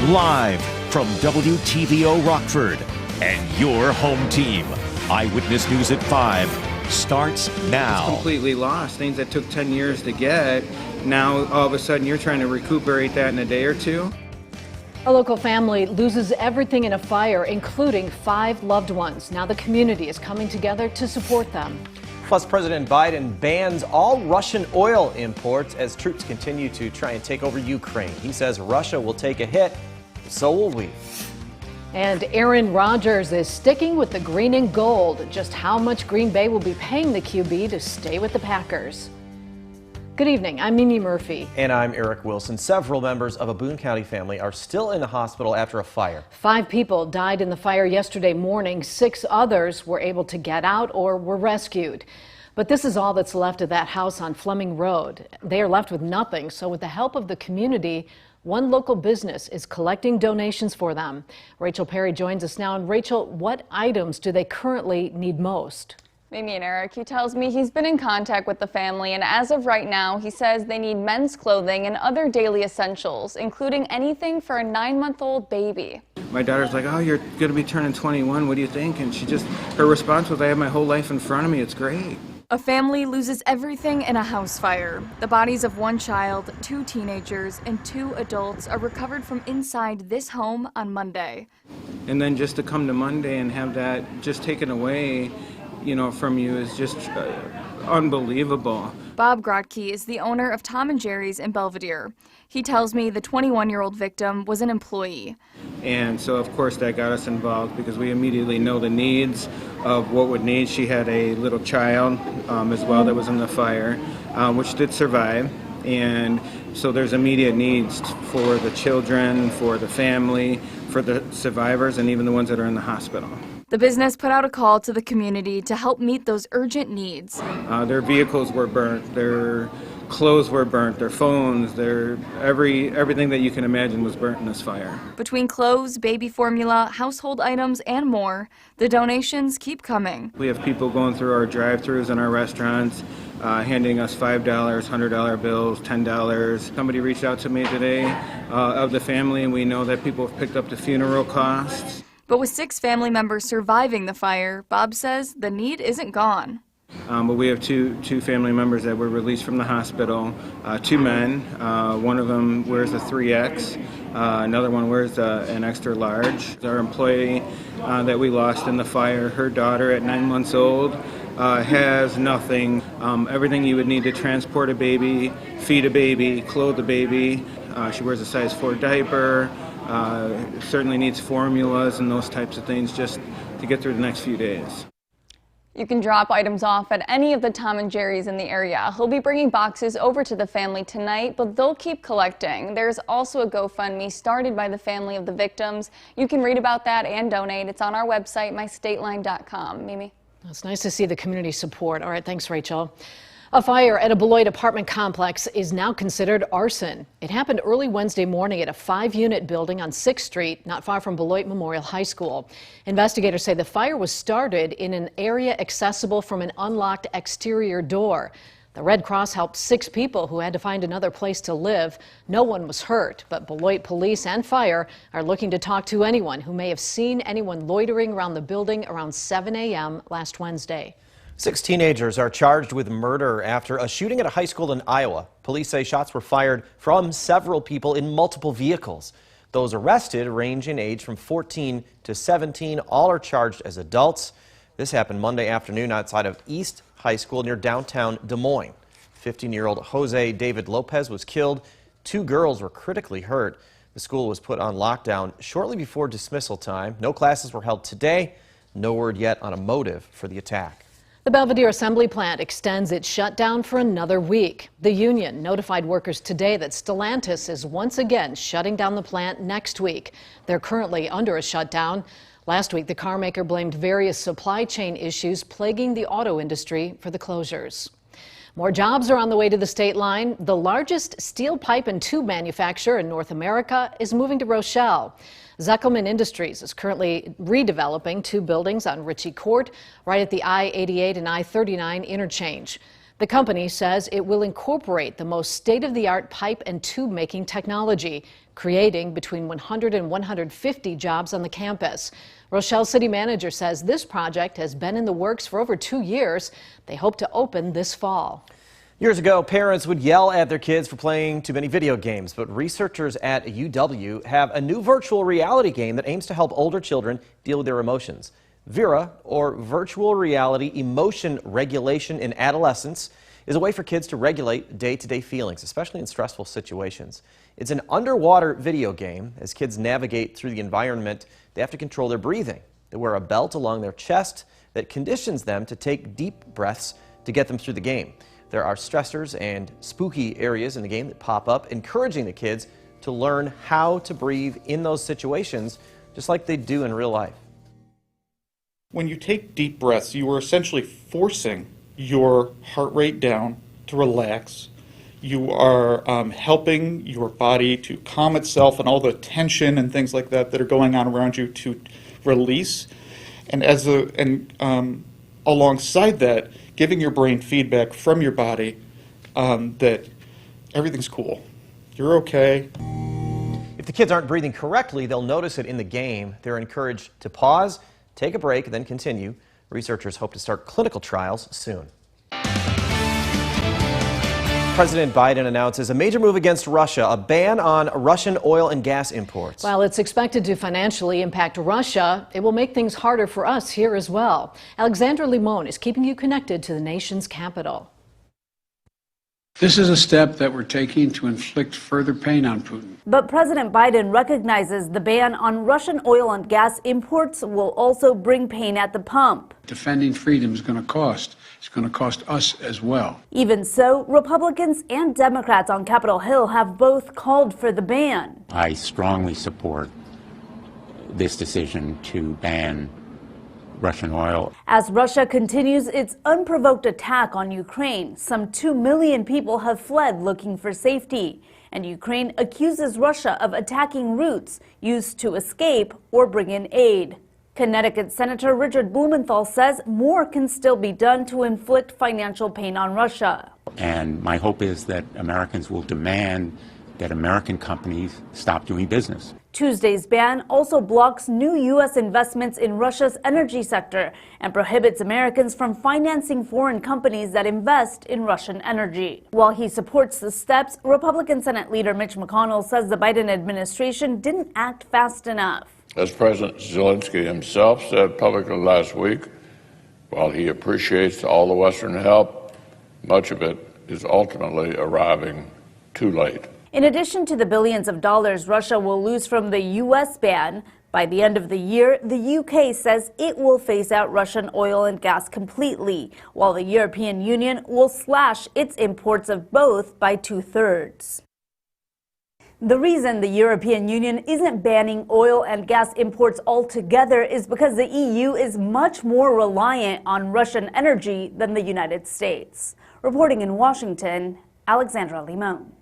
Live from WTVO Rockford and your home team. Eyewitness News at 5 starts now. It's completely lost. Things that took 10 years to get, now all of a sudden you're trying to recuperate that in a day or two. A local family loses everything in a fire, including 5 loved ones. Now the community is coming together to support them. Plus, President Biden bans all Russian oil imports as troops continue to try and take over Ukraine. He says Russia will take a hit, so will we. And Aaron Rodgers is sticking with the green and gold. Just how much Green Bay will be paying the QB to stay with the Packers. Good evening, I'm Mimi Murphy. And I'm Eric Wilson. Several members of a Boone County family are still in the hospital after a fire. 5 people died in the fire yesterday morning. 6 others were able to get out or were rescued. But this is all that's left of that house on Fleming Road. They are left with nothing, so with the help of the community, one local business is collecting donations for them. Rachel Perry joins us now. And Rachel, what items do they currently need most? Mimi and Eric, he tells me he's been in contact with the family, and as of right now, he says they need men's clothing and other daily essentials, including anything for a 9-month-old baby. My daughter's like, oh, you're going to be turning 21. What do you think? And her response was, I have my whole life in front of me. It's great. A family loses everything in a house fire. The bodies of 1 child, 2 teenagers, and 2 adults are recovered from inside this home on Monday. And then just to come to Monday and have that just taken away, from you is just unbelievable. Bob Grotke is the owner of Tom and Jerry's in Belvedere. He tells me the 21-year-old victim was an employee. And so, of course, that got us involved because we immediately know the needs of what would need. She had a little child as well that was in the fire, which did survive. And so there's immediate needs for the children, for the family, for the survivors, and even the ones that are in the hospital. The business put out a call to the community to help meet those urgent needs. Their vehicles were burnt, their clothes were burnt, their phones, everything that you can imagine was burnt in this fire. Between clothes, baby formula, household items, and more, the donations keep coming. We have people going through our drive-thrus in our restaurants, handing us $5, $100 bills, $10. Somebody reached out to me today of the family, and we know that people have picked up the funeral costs. But with 6 family members surviving the fire, Bob says the need isn't gone. But we have two family members that were released from the hospital, 2 men. One of them wears a 3X, another one wears an extra large. Our employee that we lost in the fire, her daughter at 9 months old, has nothing. Everything you would need to transport a baby, feed a baby, clothe a baby. She wears a size 4 diaper. Certainly needs formulas and those types of things just to get through the next few days. You can drop items off at any of the Tom and Jerry's in the area. He'll be bringing boxes over to the family tonight, but they'll keep collecting. There's also a GoFundMe started by the family of the victims. You can read about that and donate. It's on our website, mystateline.com. Mimi? It's nice to see the community support. All right, thanks, Rachel. A fire at a Beloit apartment complex is now considered arson. It happened early Wednesday morning at a 5-unit building on 6th Street, not far from Beloit Memorial High School. Investigators say the fire was started in an area accessible from an unlocked exterior door. The Red Cross helped 6 people who had to find another place to live. No one was hurt, but Beloit police and fire are looking to talk to anyone who may have seen anyone loitering around the building around 7 a.m. last Wednesday. 6 teenagers are charged with murder after a shooting at a high school in Iowa. Police say shots were fired from several people in multiple vehicles. Those arrested range in age from 14 to 17. All are charged as adults. This happened Monday afternoon outside of East High School near downtown Des Moines. 15-year-old Jose David Lopez was killed. 2 girls were critically hurt. The school was put on lockdown shortly before dismissal time. No classes were held today. No word yet on a motive for the attack. The Belvedere Assembly Plant extends its shutdown for another week. The union notified workers today that Stellantis is once again shutting down the plant next week. They're currently under a shutdown. Last week, the car maker blamed various supply chain issues plaguing the auto industry for the closures. More jobs are on the way to the state line. The largest steel pipe and tube manufacturer in North America is moving to Rochelle. Zuckelman Industries is currently redeveloping 2 buildings on Ritchie Court, right at the I-88 and I-39 interchange. The company says it will incorporate the most state-of-the-art pipe and tube making technology, creating between 100 and 150 jobs on the campus. Rochelle City Manager says this project has been in the works for over 2 years. They hope to open this fall. Years ago, parents would yell at their kids for playing too many video games, but researchers at UW have a new virtual reality game that aims to help older children deal with their emotions. Vera, or Virtual Reality Emotion Regulation in Adolescence, is a way for kids to regulate day-to-day feelings, especially in stressful situations. It's an underwater video game. As kids navigate through the environment, they have to control their breathing. They wear a belt along their chest that conditions them to take deep breaths to get them through the game. There are stressors and spooky areas in the game that pop up, encouraging the kids to learn how to breathe in those situations, just like they do in real life. When you take deep breaths, you are essentially forcing your heart rate down to relax. You are helping your body to calm itself and all the tension and things like that are going on around you to release. And alongside that, giving your brain feedback from your body that everything's cool. You're okay. If the kids aren't breathing correctly, they'll notice it in the game. They're encouraged to pause, take a break, and then continue. Researchers hope to start clinical trials soon. President Biden announces a major move against Russia, a ban on Russian oil and gas imports. While it's expected to financially impact Russia, it will make things harder for us here as well. Alexandra Limon is keeping you connected to the nation's capital. This is a step that we're taking to inflict further pain on Putin. But President Biden recognizes the ban on Russian oil and gas imports will also bring pain at the pump. Defending freedom is going to cost. It's going to cost us as well. Even so, Republicans and Democrats on Capitol Hill have both called for the ban. I strongly support this decision to ban Russian oil. As Russia continues its unprovoked attack on Ukraine, some 2 million people have fled looking for safety. And Ukraine accuses Russia of attacking routes used to escape or bring in aid. Connecticut Senator Richard Blumenthal says more can still be done to inflict financial pain on Russia. And my hope is that Americans will demand that American companies stop doing business. Tuesday's ban also blocks new U.S. investments in Russia's energy sector and prohibits Americans from financing foreign companies that invest in Russian energy. While he supports the steps, Republican Senate Leader Mitch McConnell says the Biden administration didn't act fast enough. As President Zelensky himself said publicly last week, while he appreciates all the Western help, much of it is ultimately arriving too late. In addition to the billions of dollars Russia will lose from the U.S. ban, by the end of the year, the U.K. says it will phase out Russian oil and gas completely, while the European Union will slash its imports of both by 2/3. The reason the European Union isn't banning oil and gas imports altogether is because the EU is much more reliant on Russian energy than the United States. Reporting in Washington, Alexandra Limon.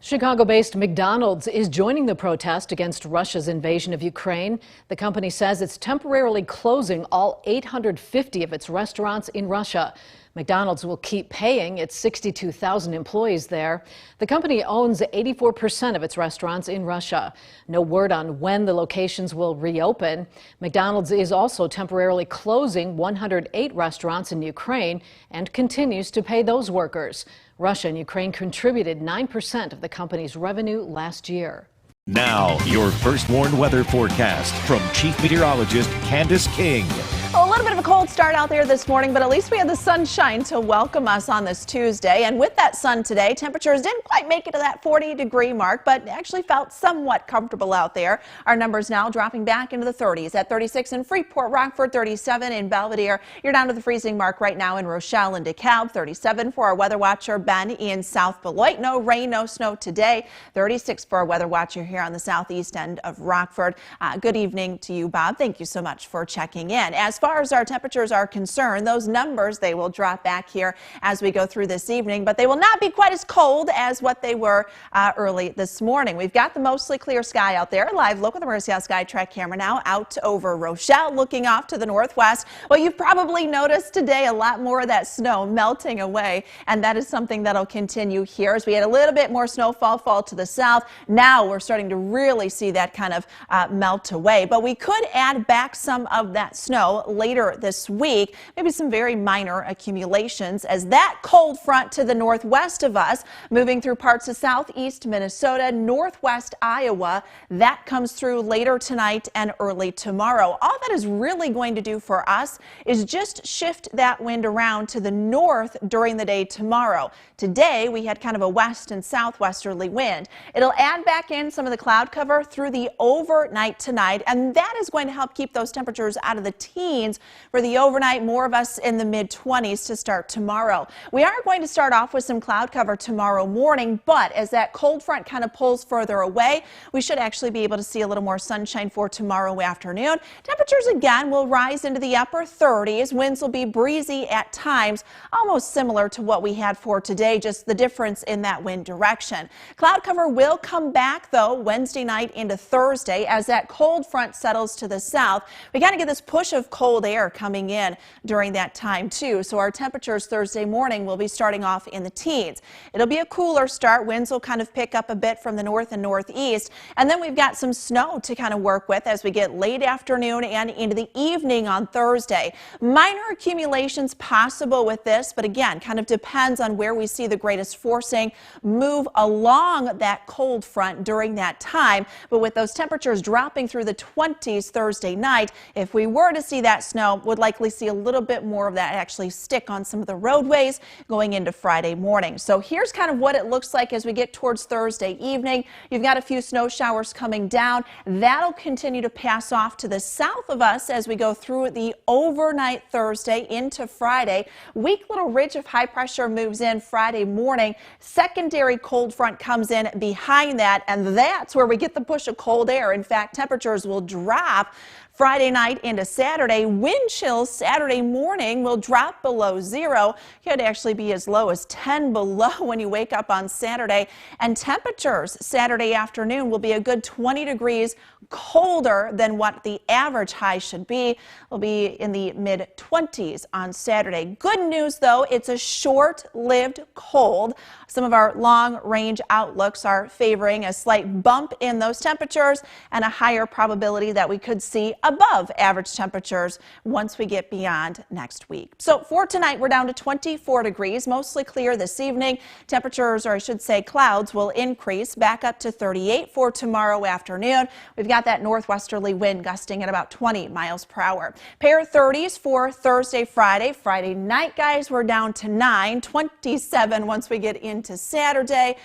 Chicago-based McDonald's is joining the protest against Russia's invasion of Ukraine. The company says it's temporarily closing all 850 of its restaurants in Russia. McDonald's will keep paying its 62,000 employees there. The company owns 84% of its restaurants in Russia. No word on when the locations will reopen. McDonald's is also temporarily closing 108 restaurants in Ukraine and continues to pay those workers. Russia and Ukraine contributed 9% of the company's revenue last year. Now, your first warned weather forecast from Chief Meteorologist Candace King. A little bit of a cold start out there this morning, but at least we had the sunshine to welcome us on this Tuesday. And with that sun today, temperatures didn't quite make it to that 40-degree mark, but actually felt somewhat comfortable out there. Our numbers now dropping back into the 30s at 36 in Freeport, Rockford, 37 in Belvedere. You're down to the freezing mark right now in Rochelle and DeKalb, 37 for our weather watcher Ben in South Beloit. No rain, no snow today. 36 for our weather watcher here on the southeast end of Rockford. Good evening to you, Bob. Thank you so much for checking in. As far as our temperatures are concerned, those numbers, they will drop back here as we go through this evening, but they will not be quite as cold as what they were early this morning. We've got the mostly clear sky out there. Live look at the Mercy House Sky Track camera now out over Rochelle, looking off to the northwest. Well, you've probably noticed today a lot more of that snow melting away, and that is something that'll continue here as we had a little bit more snowfall fall to the south. Now we're starting to really see that kind of melt away, but we could add back some of that snow later this week, maybe some very minor accumulations as that cold front to the northwest of us moving through parts of southeast Minnesota, northwest Iowa. That comes through later tonight and early tomorrow. All that is really going to do for us is just shift that wind around to the north during the day tomorrow. Today we had kind of a west and southwesterly wind. It'll add back in some of the cloud cover through the overnight tonight, and that is going to help keep those temperatures out of the teens for the overnight. More of us in the mid-20s to start tomorrow. We are going to start off with some cloud cover tomorrow morning, but as that cold front kind of pulls further away, we should actually be able to see a little more sunshine for tomorrow afternoon. Temperatures again will rise into the upper 30s. Winds will be breezy at times, almost similar to what we had for today, just the difference in that wind direction. Cloud cover will come back though Wednesday night into Thursday as that cold front settles to the south. We kind of get this push of cold air coming in during that time too, so our temperatures Thursday morning will be starting off in the teens. It'll be a cooler start. Winds will kind of pick up a bit from the north and northeast, and then we've got some snow to kind of work with as we get late afternoon and into the evening on Thursday. Minor accumulations possible with this, but again, kind of depends on where we see the greatest forcing move along that cold front during that time. But with those temperatures dropping through the 20s Thursday night, if we were to see that snow, would likely see a little bit more of that actually stick on some of the roadways going into Friday morning. So here's kind of what it looks like as we get towards Thursday evening. You've got a few snow showers coming down. That'll continue to pass off to the south of us as we go through the overnight Thursday into Friday. Weak little ridge of high pressure moves in Friday morning. Secondary cold front comes in behind that, and that's where we get the push of cold air. In fact, temperatures will drop Friday night into Saturday. Wind chills Saturday morning will drop below zero. Could actually be as low as 10 below when you wake up on Saturday. And temperatures Saturday afternoon will be a good 20 degrees colder than what the average high should be. Will be in the mid-20s on Saturday. Good news though, it's a short-lived cold. Some of our long-range outlooks are favoring a slight bump in those temperatures and a higher probability that we could see above average temperatures once we get beyond next week. So for tonight, we're down to 24 degrees, mostly clear this evening. Temperatures, or I should say clouds, will increase back up to 38 for tomorrow afternoon. We've got that northwesterly wind gusting at about 20 miles per hour. Pair 30s for Thursday, Friday. Friday night, guys, we're down to 9, 27 once we get into Saturday.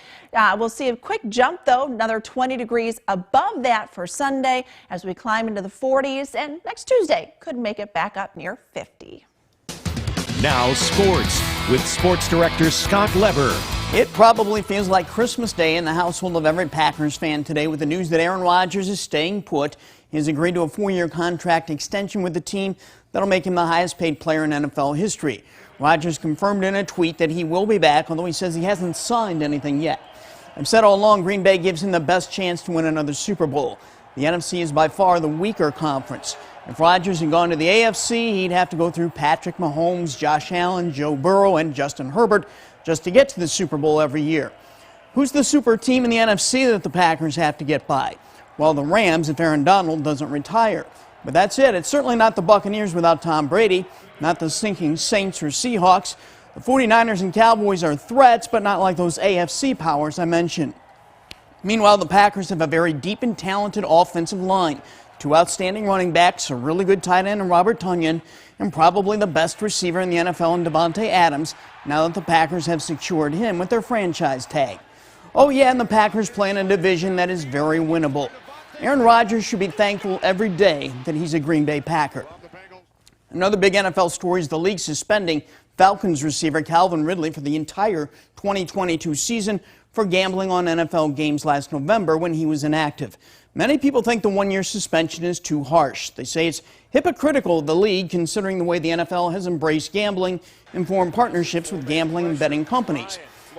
We'll see a quick jump though, another 20 degrees above that for Sunday as we climb into the 40s, and next Tuesday could make it back up near 50. Now sports with sports director Scott Leber. It probably feels like Christmas Day in the household of every Packers fan today with the news that Aaron Rodgers is staying put. He has agreed to a 4-year contract extension with the team that'll make him the highest paid player in NFL history. Rodgers confirmed in a tweet that he will be back, although he says he hasn't signed anything yet. I've said all along Green Bay gives him the best chance to win another Super Bowl. The NFC is by far the weaker conference. If Rodgers had gone to the AFC, he'd have to go through Patrick Mahomes, Josh Allen, Joe Burrow, and Justin Herbert just to get to the Super Bowl every year. Who's the super team in the NFC that the Packers have to get by? Well, the Rams if Aaron Donald doesn't retire. But that's it. It's certainly not the Buccaneers without Tom Brady, not the sinking Saints or Seahawks. The 49ers and Cowboys are threats, but not like those AFC powers I mentioned. Meanwhile, the Packers have a very deep and talented offensive line. 2 outstanding running backs, a really good tight end in Robert Tonyan, and probably the best receiver in the NFL in Devontae Adams, now that the Packers have secured him with their franchise tag. Oh yeah, and the Packers play in a division that is very winnable. Aaron Rodgers should be thankful every day that he's a Green Bay Packer. Another big NFL story is the league suspending Falcons receiver Calvin Ridley for the entire 2022 season for gambling on NFL games last November when he was inactive. Many people think the one-year suspension is too harsh. They say it's hypocritical of the league considering the way the NFL has embraced gambling and formed partnerships with gambling and betting companies.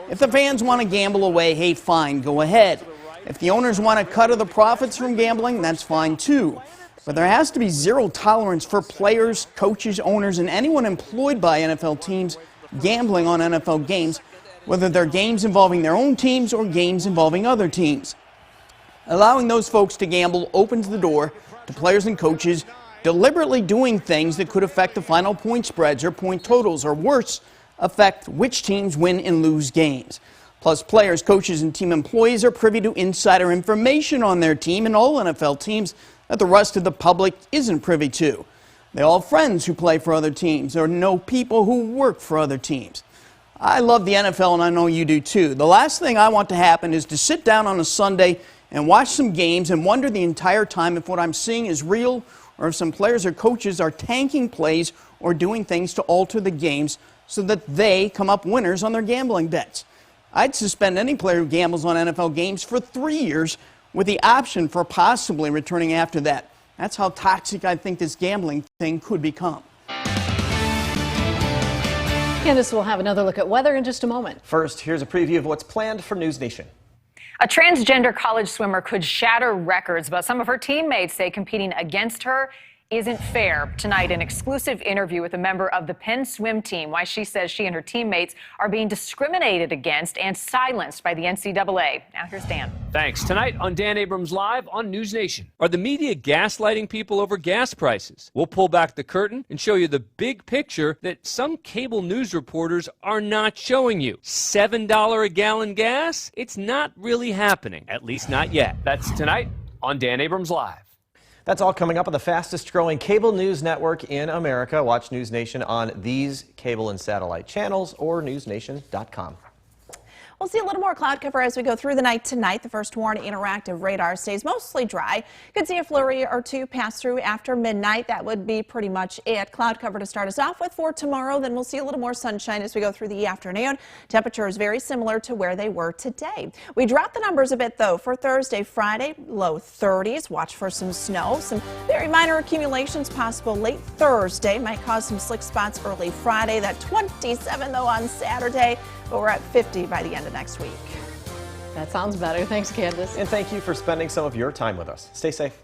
If the fans want to gamble away, hey, fine, go ahead. If the owners want a cut of the profits from gambling, that's fine too. But there has to be zero tolerance for players, coaches, owners, and anyone employed by NFL teams gambling on NFL games, whether they're games involving their own teams or games involving other teams. Allowing those folks to gamble opens the door to players and coaches deliberately doing things that could affect the final point spreads or point totals, or worse, affect which teams win and lose games. Plus, players, coaches, and team employees are privy to insider information on their team and all NFL teams that the rest of the public isn't privy to. They all have friends who play for other teams or know people who work for other teams. I love the NFL, and I know you do too. The last thing I want to happen is to sit down on a Sunday and watch some games and wonder the entire time if what I'm seeing is real or if some players or coaches are tanking plays or doing things to alter the games so that they come up winners on their gambling bets. I'd suspend any player who gambles on NFL games for 3 years with the option for possibly returning after that. That's how toxic I think this gambling thing could become. Candace will have another look at weather in just a moment. First, here's a preview of what's planned for News Nation. A transgender college swimmer could shatter records, but some of her teammates say competing against her isn't fair. Tonight, an exclusive interview with a member of the Penn swim team, why she says she and her teammates are being discriminated against and silenced by the NCAA. Now here's Dan. Thanks. Tonight on Dan Abrams Live on News Nation. Are the media gaslighting people over gas prices? We'll pull back the curtain and show you the big picture that some cable news reporters are not showing you. $7 a gallon gas? It's not really happening, at least not yet. That's tonight on Dan Abrams Live. That's all coming up on the fastest growing cable news network in America. Watch News Nation on these cable and satellite channels or newsnation.com. We'll see a little more cloud cover as we go through the night tonight. The first warn interactive radar stays mostly dry. Could see a flurry or two pass through after midnight. That would be pretty much it. Cloud cover to start us off with for tomorrow. Then we'll see a little more sunshine as we go through the afternoon. Temperatures very similar to where they were today. We dropped the numbers a bit though for Thursday, Friday, low 30s. Watch for some snow. Some very minor accumulations possible late Thursday. Might cause some slick spots early Friday. That 27 though on Saturday. But we're at 50 by the end of next week. That sounds better. Thanks, Candace. And thank you for spending some of your time with us. Stay safe.